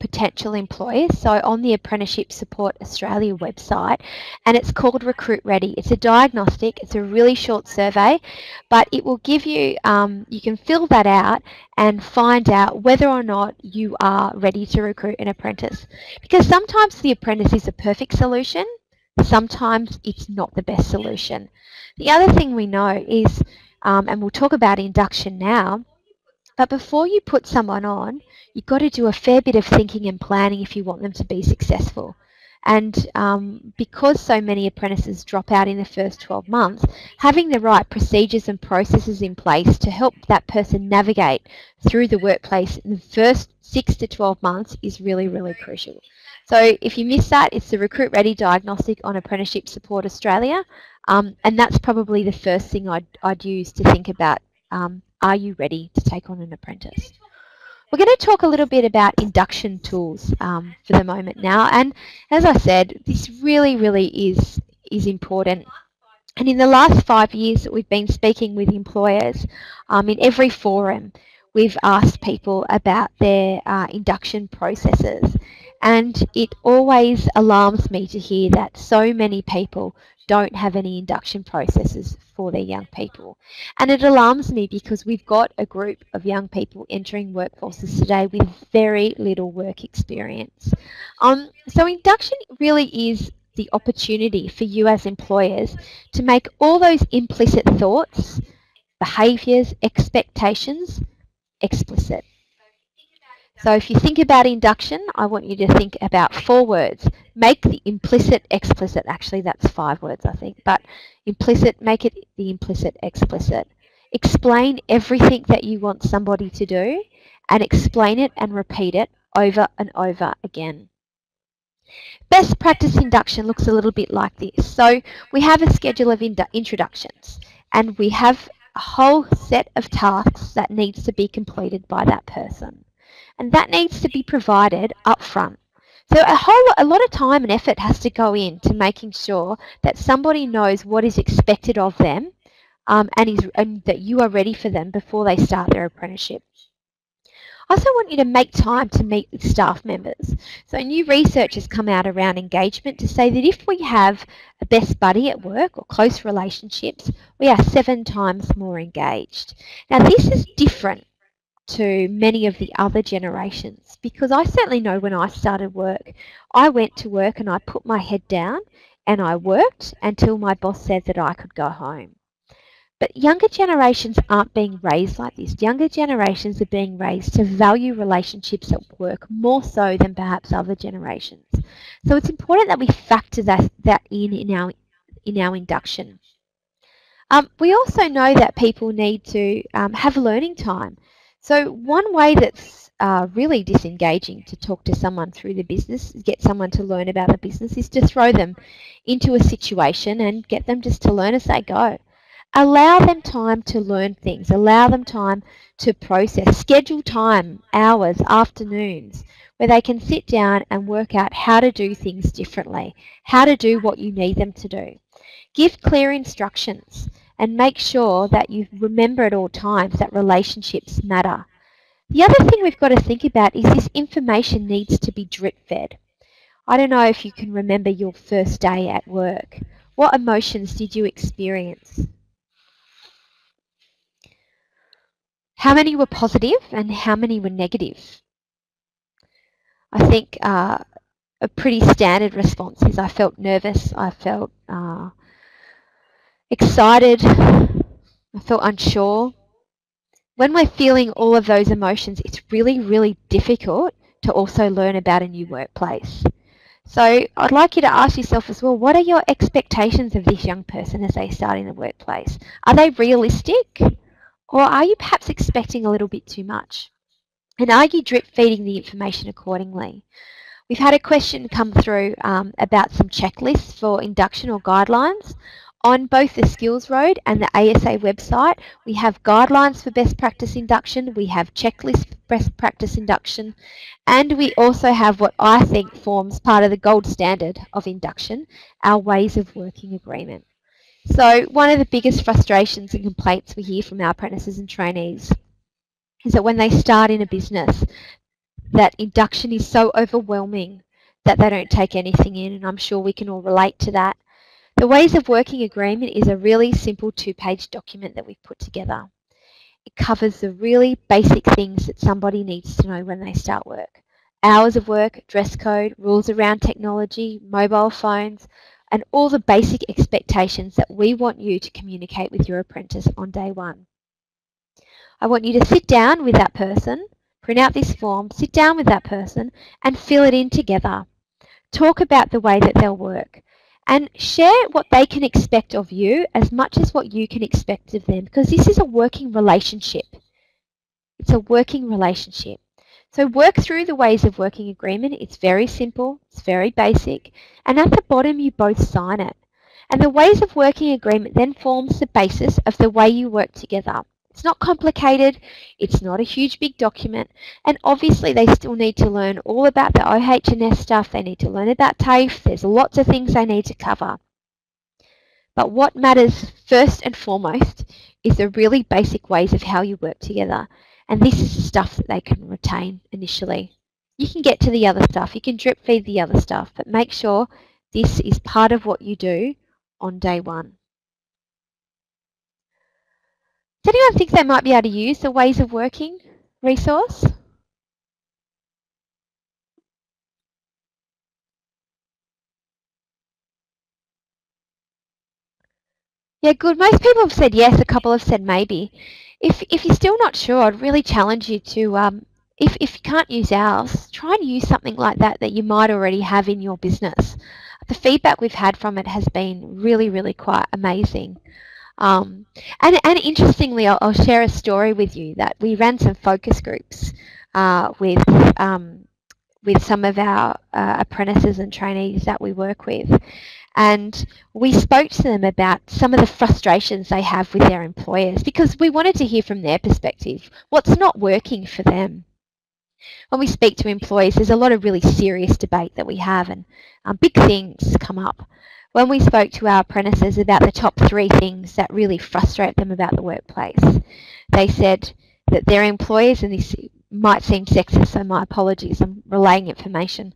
potential employers. So on the Apprenticeship Support Australia website, and it's called Recruit Ready. It's a diagnostic. It's a really short survey, but it will give you, you can fill that out and find out whether or not you are ready to recruit an apprentice. Because sometimes the apprentice is a perfect solution, sometimes it's not the best solution. The other thing we know is, and we'll talk about induction now, but before you put someone on, you've got to do a fair bit of thinking and planning if you want them to be successful. And because so many apprentices drop out in the first 12 months, having the right procedures and processes in place to help that person navigate through the workplace in the first 6 to 12 months is really, really crucial. So if you miss that, it's the Recruit Ready diagnostic on Apprenticeship Support Australia. And that's probably the first thing I'd use to think about, are you ready to take on an apprentice? We're going to talk a little bit about induction tools for the moment now. And as I said, this really, really is important. And in the last 5 years that we've been speaking with employers, in every forum, we've asked people about their induction processes. And it always alarms me to hear that so many people don't have any induction processes for their young people. And it alarms me because we've got a group of young people entering workforces today with very little work experience. So induction really is the opportunity for you as employers to make all those implicit thoughts, behaviours, expectations explicit. So if you think about induction, I want you to think about 4 words. Make the implicit explicit. Actually, that's 5 words, I think. But implicit, make it the implicit explicit. Explain everything that you want somebody to do and explain it and repeat it over and over again. Best practice induction looks a little bit like this. So we have a schedule of introductions and we have a whole set of tasks that needs to be completed by that person. And that needs to be provided up front. So a lot of time and effort has to go into making sure that somebody knows what is expected of them, and that you are ready for them before they start their apprenticeship. I also want you to make time to meet with staff members. So new research has come out around engagement to say that if we have a best buddy at work or close relationships, we are 7 times more engaged. Now this is different to many of the other generations, because I certainly know when I started work, I went to work and I put my head down and I worked until my boss said that I could go home. But younger generations aren't being raised like this. Younger generations are being raised to value relationships at work more so than perhaps other generations. So it's important that we factor that in our induction. We also know that people need to have learning time. So one way that's really disengaging to talk to someone through the business, get someone to learn about the business, is to throw them into a situation and get them just to learn as they go. Allow them time to learn things. Allow them time to process. Schedule time, hours, afternoons, where they can sit down and work out how to do things differently, how to do what you need them to do. Give clear instructions and make sure that you remember at all times that relationships matter. The other thing we've got to think about is this information needs to be drip-fed. I don't know if you can remember your first day at work. What emotions did you experience? How many were positive and how many were negative? I think a pretty standard response is I felt nervous, I felt excited, I felt unsure. When we're feeling all of those emotions, it's really, really difficult to also learn about a new workplace. So I'd like you to ask yourself as well, what are your expectations of this young person as they start in the workplace? Are they realistic? Or are you perhaps expecting a little bit too much? And are you drip feeding the information accordingly? We've had a question come through about some checklists for induction or guidelines. On both the Skillsroad and the ASA website, we have guidelines for best practice induction, we have checklists for best practice induction, and we also have what I think forms part of the gold standard of induction, our ways of working agreement. So one of the biggest frustrations and complaints we hear from our apprentices and trainees is that when they start in a business, that induction is so overwhelming that they don't take anything in, and I'm sure we can all relate to that. The Ways of Working Agreement is a really simple 2-page document that we've put together. It covers the really basic things that somebody needs to know when they start work. Hours of work, dress code, rules around technology, mobile phones, and all the basic expectations that we want you to communicate with your apprentice on day one. I want you to sit down with that person, print out this form, sit down with that person and fill it in together. Talk about the way that they'll work and share what they can expect of you as much as what you can expect of them, because this is a working relationship. It's a working relationship. So work through the Ways of Working Agreement. It's very simple, it's very basic, and at the bottom you both sign it. And the Ways of Working Agreement then forms the basis of the way you work together. It's not complicated, it's not a huge big document, and obviously they still need to learn all about the OH&S stuff, they need to learn about TAFE, there's lots of things they need to cover. But what matters first and foremost is the really basic ways of how you work together, and this is the stuff that they can retain initially. You can get to the other stuff, you can drip feed the other stuff, but make sure this is part of what you do on day one. Does anyone think they might be able to use the Ways of Working resource? Yeah, good. Most people have said yes, a couple have said maybe. If you're still not sure, I'd really challenge you to, if you can't use ours, try and use something like that that you might already have in your business. The feedback we've had from it has been really, really quite amazing. And interestingly, I'll share a story with you that we ran some focus groups with with some of our apprentices and trainees that we work with. And we spoke to them about some of the frustrations they have with their employers because we wanted to hear from their perspective what's not working for them. When we speak to employees, there's a lot of really serious debate that we have, and big things come up. When we spoke to our apprentices about the top 3 things that really frustrate them about the workplace, they said that their employers, and this might seem sexist, so my apologies, I'm relaying information,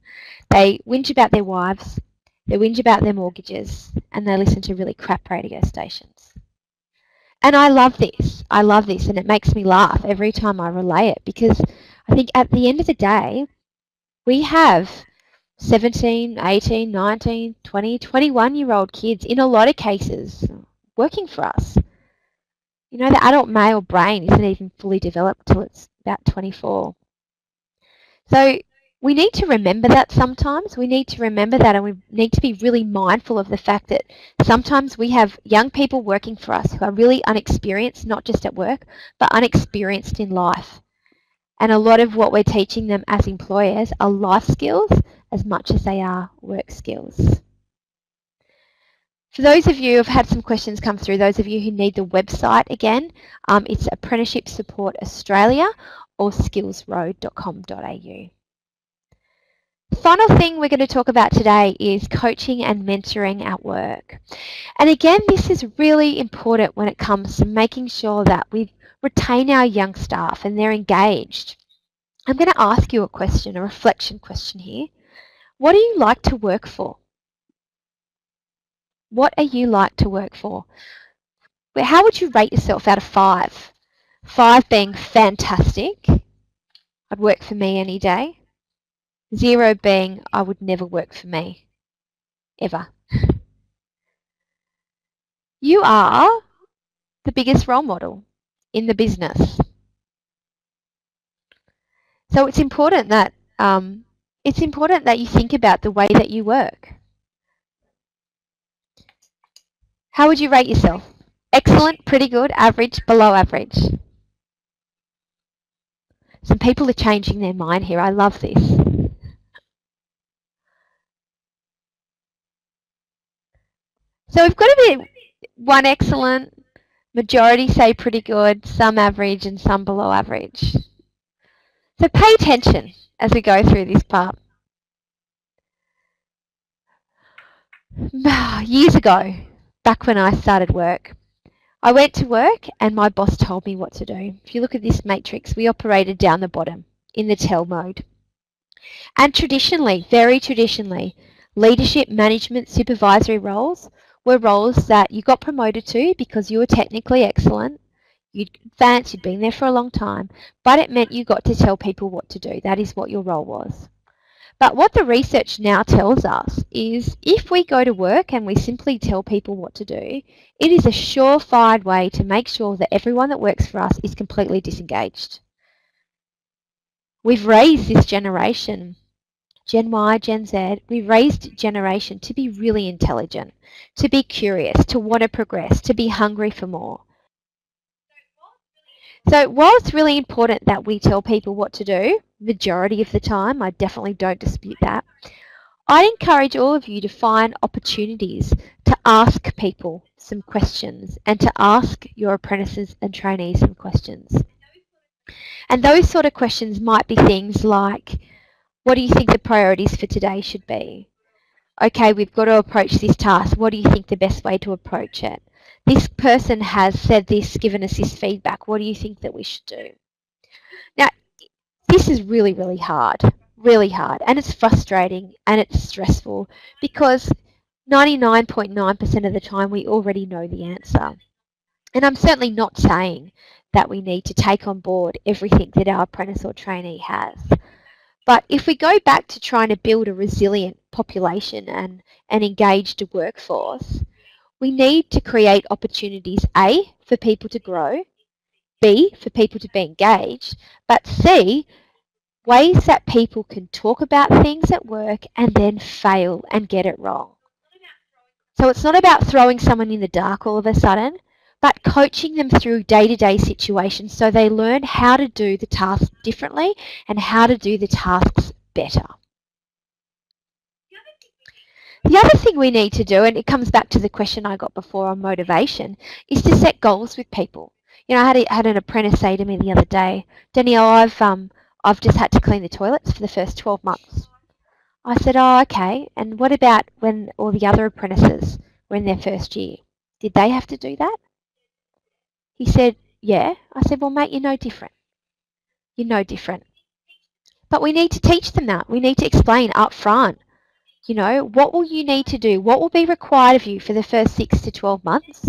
they whinge about their wives, they whinge about their mortgages, and they listen to really crap radio stations. And I love this, and it makes me laugh every time I relay it, because I think at the end of the day, we have 17, 18, 19, 20, 21-year-old kids in a lot of cases working for us. You know, the adult male brain isn't even fully developed till it's about 24. So we need to remember that sometimes. We need to remember that, and we need to be really mindful of the fact that sometimes we have young people working for us who are really unexperienced, not just at work, but unexperienced in life. And a lot of what we're teaching them as employers are life skills as much as they are work skills. For those of you who have had some questions come through, those of you who need the website again, it's Apprenticeship Support Australia or skillsroad.com.au. The final thing we're going to talk about today is coaching and mentoring at work. And again, this is really important when it comes to making sure that we retain our young staff and they're engaged. I'm going to ask you a question, a reflection question here. What do you like to work for? What are you like to work for? How would you rate yourself out of 5? 5 being fantastic. I'd work for me any day. 0 being I would never work for me. Ever. You are the biggest role model in the business. So it's important that you think about the way that you work. How would you rate yourself? Excellent, pretty good, average, below average. Some people are changing their mind here. I love this. So we've got a bit, 1 excellent, majority say pretty good, some average, and some below average. So pay attention as we go through this part. Years ago, back when I started work, I went to work and my boss told me what to do. If you look at this matrix, we operated down the bottom in the tell mode. And traditionally, very traditionally, leadership, management, supervisory roles were roles that you got promoted to because you were technically excellent, you'd advanced, you'd been there for a long time, but it meant you got to tell people what to do. That is what your role was. But what the research now tells us is if we go to work and we simply tell people what to do, it is a surefire way to make sure that everyone that works for us is completely disengaged. We've raised this generation, Gen Y, Gen Z, we've raised generation to be really intelligent, to be curious, to want to progress, to be hungry for more. So while it's really important that we tell people what to do, majority of the time, I definitely don't dispute that, I'd encourage all of you to find opportunities to ask people some questions and to ask your apprentices and trainees some questions. And those sort of questions might be things like, what do you think the priorities for today should be? Okay, we've got to approach this task. What do you think the best way to approach it? This person has said this, given us this feedback. What do you think that we should do? Now, this is really, really hard, and it's frustrating and it's stressful because 99.9% of the time we already know the answer. And I'm certainly not saying that we need to take on board everything that our apprentice or trainee has. But if we go back to trying to build a resilient population and an engaged workforce, we need to create opportunities, A, for people to grow, B, for people to be engaged, but C, ways that people can talk about things at work and then fail and get it wrong. So it's not about throwing someone in the dark all of a sudden, but coaching them through day-to-day situations so they learn how to do the tasks differently and how to do the tasks better. The other thing we need to do, and it comes back to the question I got before on motivation, is to set goals with people. You know, I had an apprentice say to me the other day, Danielle, I've just had to clean the toilets for the first 12 months. I said, oh, okay. And what about when all the other apprentices were in their first year? Did they have to do that? He said, yeah. I said, well, mate, you're no different. You're no different. But we need to teach them that. We need to explain up front, you know, what will you need to do? What will be required of you for the first 6 to 12 months?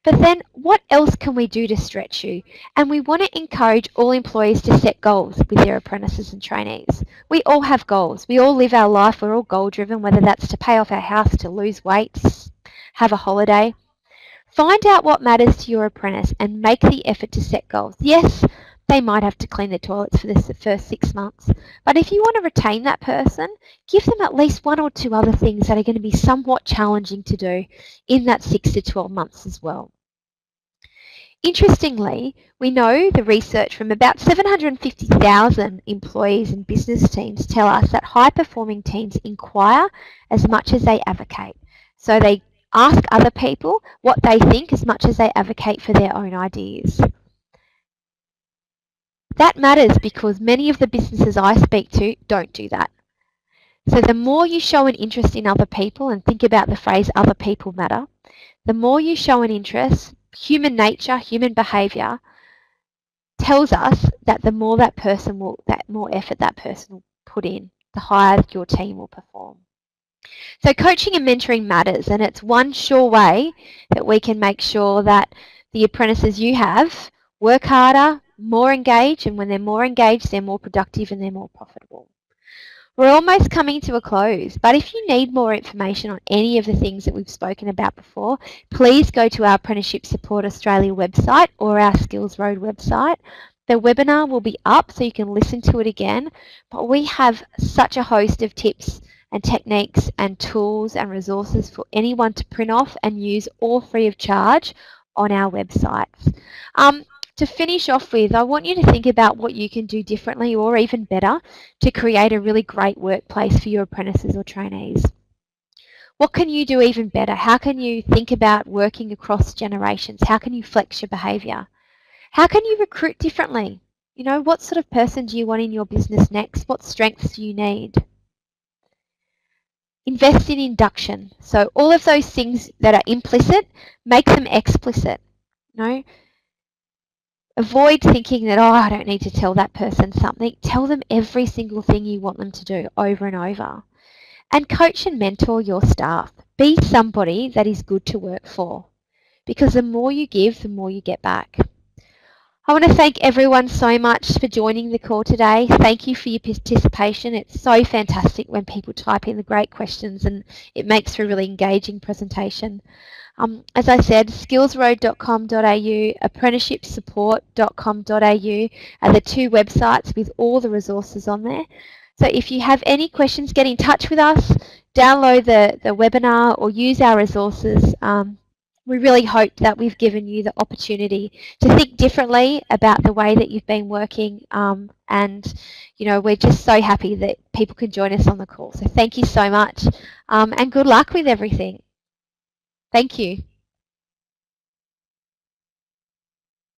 But then what else can we do to stretch you? And we want to encourage all employees to set goals with their apprentices and trainees. We all have goals. We all live our life. We're all goal driven, whether that's to pay off our house, to lose weight, have a holiday. Find out what matters to your apprentice and make the effort to set goals. Yes, they might have to clean the toilets for the first 6 months, but if you want to retain that person, give them at least 1 or 2 other things that are going to be somewhat challenging to do in that 6 to 12 months as well. Interestingly, we know the research from about 750,000 employees and business teams tell us that high-performing teams inquire as much as they advocate. So they ask other people what they think as much as they advocate for their own ideas. That matters because many of the businesses I speak to don't do that. So the more you show an interest in other people, and think about the phrase other people matter, the more you show an interest, human nature, human behaviour tells us that the more that more effort that person will put in, the higher your team will perform. So coaching and mentoring matters, and it's one sure way that we can make sure that the apprentices you have work harder, more engaged, and when they're more engaged, they're more productive and they're more profitable. We're almost coming to a close, but if you need more information on any of the things that we've spoken about before, please go to our Apprenticeship Support Australia website or our Skillsroad website. The webinar will be up so you can listen to it again, but we have such a host of tips and techniques and tools and resources for anyone to print off and use all free of charge on our websites. To finish off with, I want you to think about what you can do differently or even better to create a really great workplace for your apprentices or trainees. What can you do even better? How can you think about working across generations? How can you flex your behaviour? How can you recruit differently? You know, what sort of person do you want in your business next? What strengths do you need? Invest in induction. So all of those things that are implicit, make them explicit. You know, avoid thinking that, oh, I don't need to tell that person something. Tell them every single thing you want them to do over and over. And coach and mentor your staff. Be somebody that is good to work for, because the more you give, the more you get back. I want to thank everyone so much for joining the call today. Thank you for your participation. It's so fantastic when people type in the great questions, and it makes for a really engaging presentation. As I said, skillsroad.com.au, apprenticeshipsupport.com.au are the 2 websites with all the resources on there. So if you have any questions, get in touch with us, download the webinar or use our resources. We really hope that we've given you the opportunity to think differently about the way that you've been working, and you know, we're just so happy that people can join us on the call. So thank you so much, and good luck with everything. Thank you.